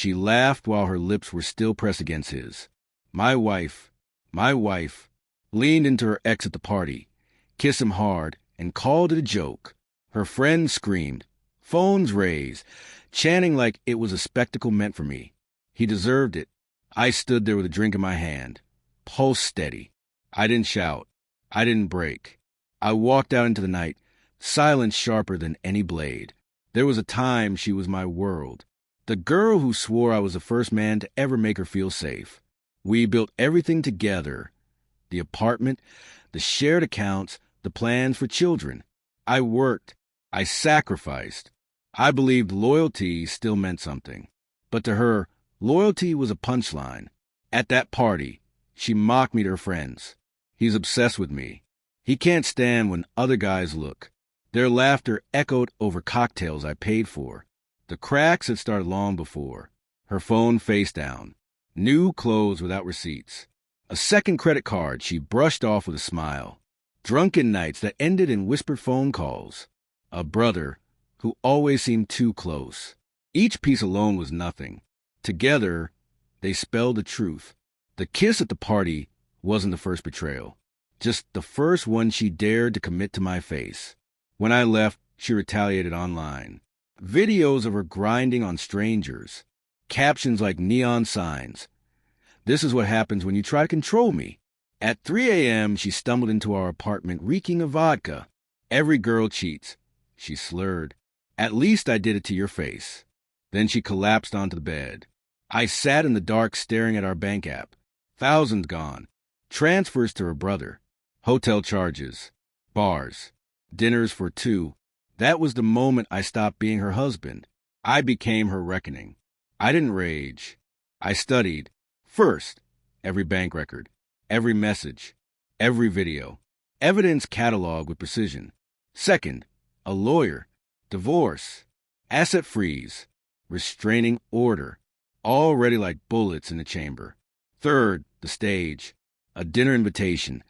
She laughed while her lips were still pressed against his. My wife, leaned into her ex at the party, kissed him hard, and called it a joke. Her friends screamed, phones raised, chanting like it was a spectacle meant for me. He deserved it. I stood there with a drink in my hand, pulse steady. I didn't shout. I didn't break. I walked out into the night, silence sharper than any blade. There was a time she was my world. The girl who swore I was the first man to ever make her feel safe. We built everything together. The apartment, the shared accounts, the plans for children. I worked. I sacrificed. I believed loyalty still meant something. But to her, loyalty was a punchline. At that party, she mocked me to her friends. He's obsessed with me. He can't stand when other guys look. Their laughter echoed over cocktails I paid for. The cracks had started long before. Her phone face down. New clothes without receipts. A second credit card she brushed off with a smile. Drunken nights that ended in whispered phone calls. A brother who always seemed too close. Each piece alone was nothing. Together, they spelled the truth. The kiss at the party wasn't the first betrayal. Just the first one she dared to commit to my face. When I left, she retaliated online. Videos of her grinding on strangers. Captions like neon signs. This is what happens when you try to control me. At 3 a.m., she stumbled into our apartment reeking of vodka. Every girl cheats. She slurred. At least I did it to your face. Then she collapsed onto the bed. I sat in the dark staring at our bank app. Thousands gone. Transfers to her brother. Hotel charges. Bars. Dinners for two. That was the moment I stopped being her husband. I became her reckoning. I didn't rage. I studied. First, every bank record, every message, every video. Evidence cataloged with precision. Second, a lawyer. Divorce. Asset freeze. Restraining order. All ready like bullets in the chamber. Third, the stage. A dinner invitation.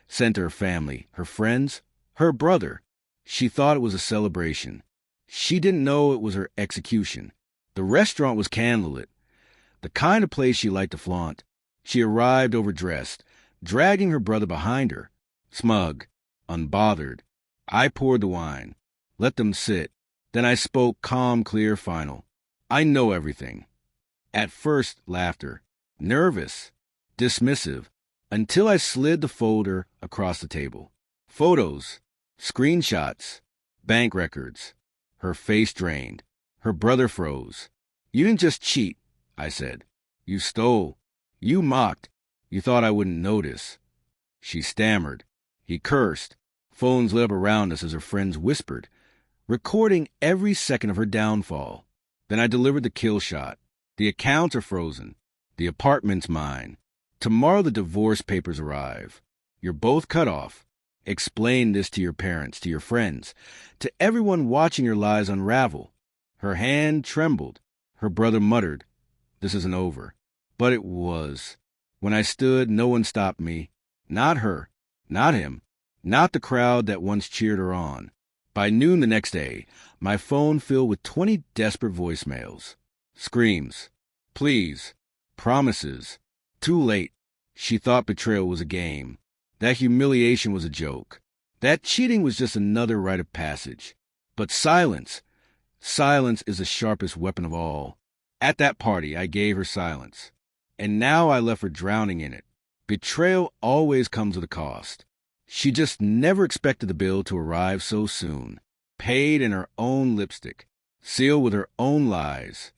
Sent to her family, her friends, her brother. She thought it was a celebration. She didn't know it was her execution. The restaurant was candlelit. The kind of place she liked to flaunt. She arrived overdressed, dragging her brother behind her. Smug, unbothered. I poured the wine. Let them sit. Then I spoke calm, clear, final. I know everything. At first, laughter. Nervous. Dismissive. Until I slid the folder across the table. Photos. Screenshots. Bank records. Her face drained. Her brother froze. You didn't just cheat, I said. You stole. You mocked. You thought I wouldn't notice. She stammered. He cursed. Phones lit up around us as her friends whispered, recording every second of her downfall. Then I delivered the kill shot. The accounts are frozen. The apartment's mine. Tomorrow the divorce papers arrive. You're both cut off. Explain this to your parents, to your friends, to everyone watching your lies unravel. Her hand trembled. Her brother muttered, "This isn't over." But it was. When I stood, no one stopped me. Not her. Not him. Not the crowd that once cheered her on. By noon the next day, my phone filled with 20 desperate voicemails. Screams. Pleas. Promises. Too late. She thought betrayal was a game. That humiliation was a joke. That cheating was just another rite of passage. But silence. Silence is the sharpest weapon of all. At that party, I gave her silence. And now I left her drowning in it. Betrayal always comes with a cost. She just never expected the bill to arrive so soon. Paid in her own lipstick. Sealed with her own lies.